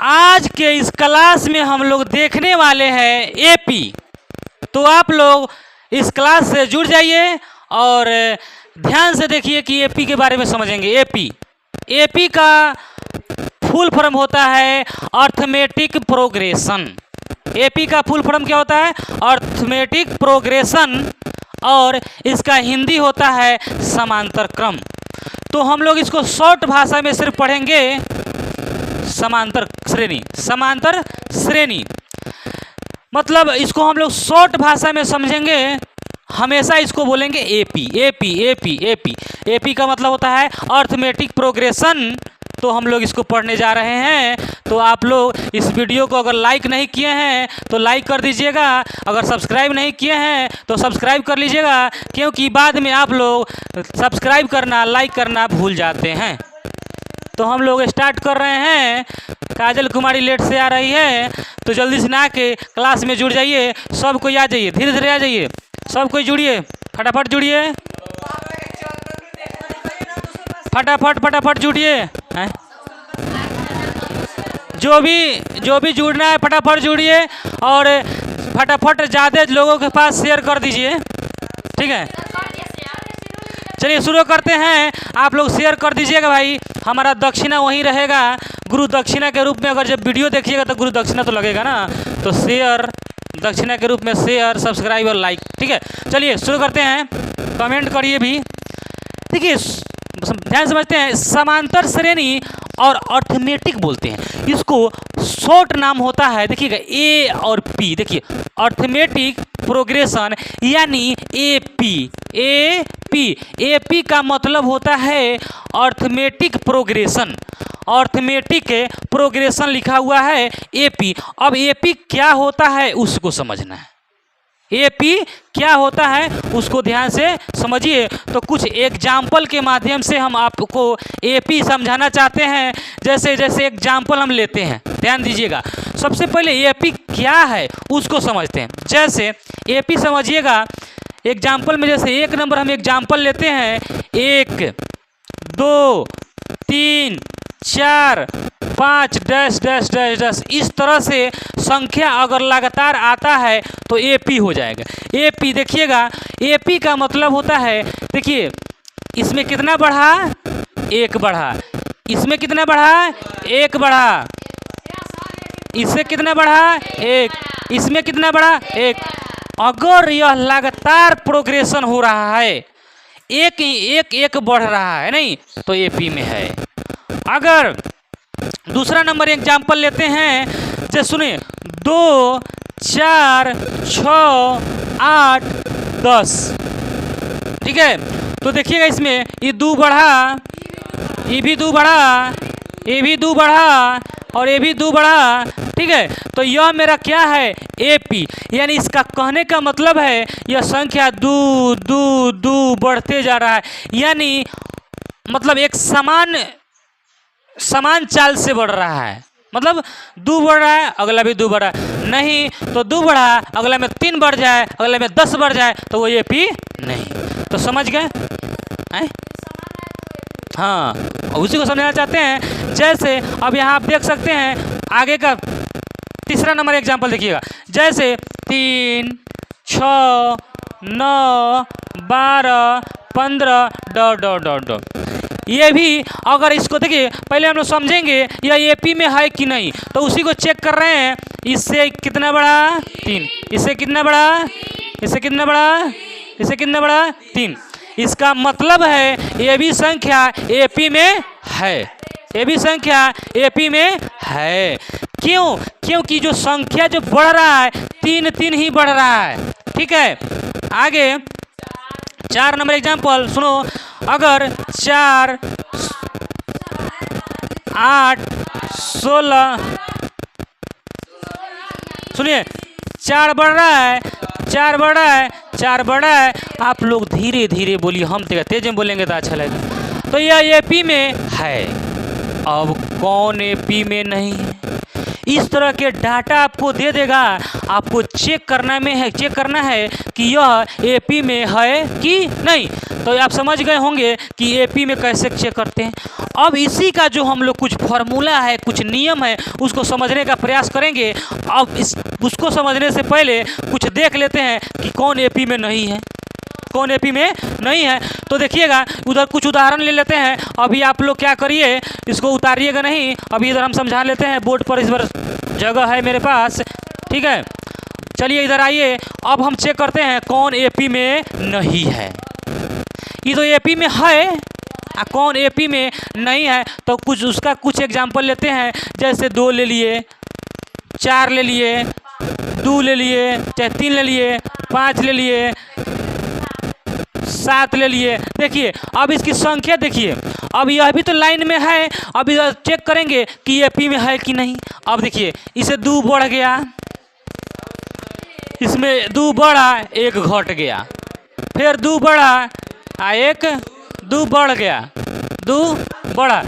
आज के इस क्लास में हम लोग देखने वाले हैं एपी। तो आप लोग इस क्लास से जुड़ जाइए और ध्यान से देखिए कि एपी के बारे में समझेंगे। एपी का फुल फॉर्म होता है अर्थमेटिक प्रोग्रेशन। एपी का फुल फॉर्म क्या होता है? अर्थमेटिक प्रोग्रेशन, और इसका हिंदी होता है समांतर क्रम। तो हम लोग इसको शॉर्ट भाषा में सिर्फ पढ़ेंगे समांतर श्रेणी। समांतर श्रेणी मतलब इसको हम लोग शॉर्ट भाषा में समझेंगे, हमेशा इसको बोलेंगे AP. AP AP AP AP का मतलब होता है अर्थमेटिक प्रोग्रेशन। तो हम लोग इसको पढ़ने जा रहे हैं। तो आप लोग इस वीडियो को अगर लाइक नहीं किए हैं तो लाइक कर दीजिएगा, अगर सब्सक्राइब नहीं किए हैं तो सब्सक्राइब कर लीजिएगा, क्योंकि बाद में आप लोग सब्सक्राइब करना लाइक करना भूल जाते हैं। तो हम लोग स्टार्ट कर रहे हैं। काजल कुमारी लेट से आ रही है, तो जल्दी से ना के क्लास में जुड़ जाइए। सब कोई आ जाइए, धीरे धीरे आ जाइए, सब कोई जुड़िए, फटाफट जुड़िए, फटाफट फटाफट जुड़िए। जो भी जुड़ना है फटाफट जुड़िए और फटाफट ज़्यादा लोगों के पास शेयर कर दीजिए, ठीक है। चलिए शुरू करते हैं। आप लोग शेयर कर दीजिएगा भाई, हमारा दक्षिणा वहीं रहेगा गुरु दक्षिणा के रूप में। अगर जब वीडियो देखिएगा तो गुरु दक्षिणा तो लगेगा ना, तो शेयर दक्षिणा के रूप में शेयर, सब्सक्राइब और लाइक, ठीक है। चलिए शुरू करते हैं, कमेंट करिए भी। देखिए ध्यान समझते हैं, समांतर श्रेणी और अर्थमेटिक बोलते हैं इसको। शॉर्ट नाम होता है, देखिएगा ए और पी। देखिए अर्थमेटिक प्रोग्रेशन यानी एपी। एपी का मतलब होता है अर्थमेटिक प्रोग्रेशन। अर्थमेटिक प्रोग्रेशन लिखा हुआ है एपी। अब एपी क्या होता है उसको समझना है। एपी क्या होता है उसको ध्यान से समझिए। तो कुछ एग्जाम्पल के माध्यम से हम आपको एपी समझाना चाहते हैं। जैसे एग्जाम्पल हम लेते हैं, ध्यान दीजिएगा। सबसे पहले एपी क्या है उसको समझते हैं। जैसे एपी समझिएगा एग्जाम्पल में, जैसे एक नंबर हम एग्जाम्पल लेते हैं, 1 2 3 4 5 डैश डैश डैश डैश, इस तरह से संख्या अगर लगातार आता है तो एपी हो जाएगा। एपी देखिएगा, एपी का मतलब होता है, देखिए इसमें कितना बढ़ा? 1 बढ़ा। इसमें कितना बढ़ा? 1 बढ़ा। इससे कितना बढ़ा? 1। इसमें कितना बढ़ा? 1। अगर यह लगातार प्रोग्रेशन हो रहा है, एक बढ़ रहा है नहीं, तो एपी में है। अगर दूसरा नंबर एग्जाम्पल लेते हैं, जैसे सुनिए 2 4 6 8 10, ठीक है। तो देखिएगा इसमें ये 2 बढ़ा, ये भी 2 बढ़ा, ये भी 2 बढ़ा और ये भी 2 बढ़ा, ठीक है। तो यह मेरा क्या है? एपी। यानी इसका कहने का मतलब है यह संख्या 2 बढ़ते जा रहा है। यानी मतलब एक समान चाल से बढ़ रहा है। मतलब 2 बढ़ रहा है, अगला भी 2 बढ़ रहा है। नहीं तो 2 बढ़ा, अगला में 3 बढ़ जाए, अगला में 10 बढ़ जाए, तो वो एपी नहीं। तो समझ गए? हाँ, उसी को समझना चाहते हैं। जैसे अब यहाँ आप देख सकते हैं आगे का तीसरा नंबर एग्जाम्पल देखिएगा। जैसे 3 6 9 12 15 डॉट डॉट डॉट डॉट। ये भी अगर इसको देखिए, पहले हम लोग समझेंगे यह एपी में है कि नहीं, तो उसी को चेक कर रहे हैं। इससे कितना बढ़ा? 3। इससे कितना बढ़ा? इससे कितना बढ़ा? इससे कितना बढ़ा? 3। इसका मतलब है ये भी संख्या एपी में है। ये भी संख्या एपी में है। क्यों? क्योंकि जो संख्या जो बढ़ रहा है 3 ही बढ़ रहा है, ठीक है। आगे 4 नंबर एग्जाम्पल सुनो। अगर 4 8 16, सुनिए 4 बढ़ रहा है, 4 बढ़ रहा है, 4 बढ़ रहा है। आप लोग धीरे धीरे बोलिए, हम तेज में बोलेंगे तो अच्छा लगेगा। तो यह एपी में है। अब कौन एपी में नहीं है? इस तरह के डाटा आपको दे देगा, आपको चेक करना है कि यह एपी में है कि नहीं। तो आप समझ गए होंगे कि एपी में कैसे चेक करते हैं। अब इसी का जो हम लोग कुछ फॉर्मूला है, कुछ नियम है, उसको समझने का प्रयास करेंगे। अब उसको समझने से पहले कुछ देख लेते हैं कि कौन एपी में नहीं है, कौन एपी में नहीं है। तो देखिएगा, उधर कुछ उदाहरण ले लेते हैं। अभी आप लोग क्या करिए, इसको उतारिएगा नहीं, अभी इधर हम समझा लेते हैं। बोर्ड पर इस बार जगह है मेरे पास, ठीक है। चलिए इधर आइए, अब हम चेक करते हैं कौन एपी में नहीं है। ये तो एपी में है, कौन एपी में नहीं है। तो कुछ उसका कुछ एग्जाम्पल लेते हैं, जैसे 2 ले लिए, 4 ले लिए, 2 ले लिए, चाहे 3 ले लिए, 5 ले लिए, 7 ले लिए। देखिए अब इसकी संख्या देखिए, अब यह भी तो लाइन में है। अब इधर चेक करेंगे कि एपी में है कि नहीं। अब देखिए इसे 2 बढ़ गया, इसमें 2 बढ़ा, 1 घट गया, फिर 2 बढ़ा, 1 2 बढ़ गया, 2 बढ़ा,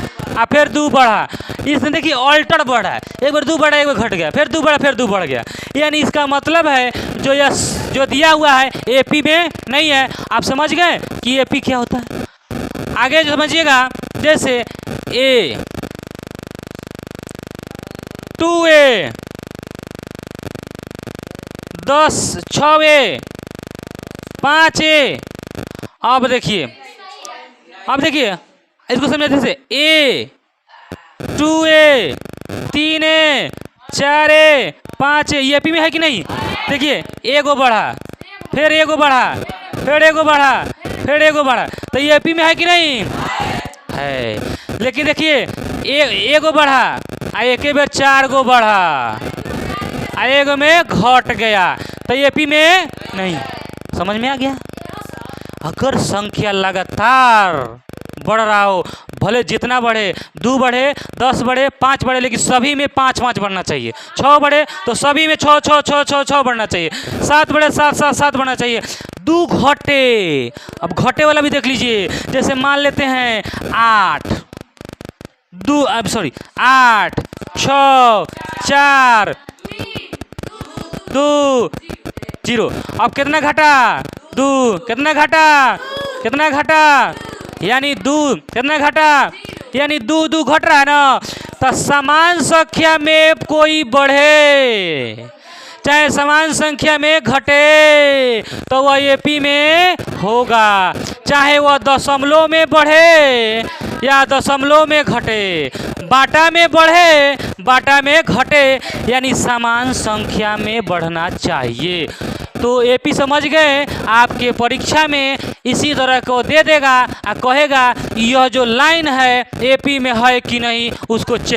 फिर 2 बढ़ा। इसमें देखिए ऑल्टर बढ़ा है, एक बार 2 बढ़ा, एक बार घट गया, फिर 2 बढ़ा, फिर 2 बढ़ गया। यानी इसका मतलब है जो दिया हुआ है एपी में नहीं है। आप समझ गए कि एपी क्या होता है। आगे जो समझिएगा, जैसे ए 2A 10 6A 5A। अब देखिए इसको समझे, जैसे A 2A 3A 4A 5A, ये एपी में है कि नहीं। देखिए एगो बढ़ा, फिर एगो बढ़ा, फिर एगो बढ़ा, फिर एगो बढ़ा, तो ये एपी में है कि नहीं है। लेकिन देखिए एगो बढ़ा, एक बेर 4 गो बढ़ा, एगो में घट गया, तो एपी में नहीं। समझ में आ गया। अगर संख्या लगातार बढ़ रहा हो, भले जितना बढ़े, 2 बढ़े, 10 बढ़े, 5 बढ़े, लेकिन सभी में 5 5 बढ़ना चाहिए। 6 बढ़े तो सभी में 6 6 6 6 6 बढ़ना चाहिए। 7 बढ़े 7 7 7 बढ़ना चाहिए। 2 घटे, अब घटे वाला भी देख लीजिए। जैसे मान लेते हैं 8 6 4 2 0। अब कितना घटा, 2, कितना घटा, यानी 2, कितना घटा, यानी 2 2 घट रहा है ना। तो समान संख्या में कोई बढ़े चाहे समान संख्या में घटे, तो वह एपी में होगा। चाहे वह दशमलव में बढ़े या दशमलव में घटे, बाटा में बढ़े, बाटा में घटे, यानी समान संख्या में बढ़ना चाहिए। तो एपी समझ गए। आपके परीक्षा में इसी तरह को दे देगा और कहेगा यह जो लाइन है एपी में है कि नहीं, उसको चेक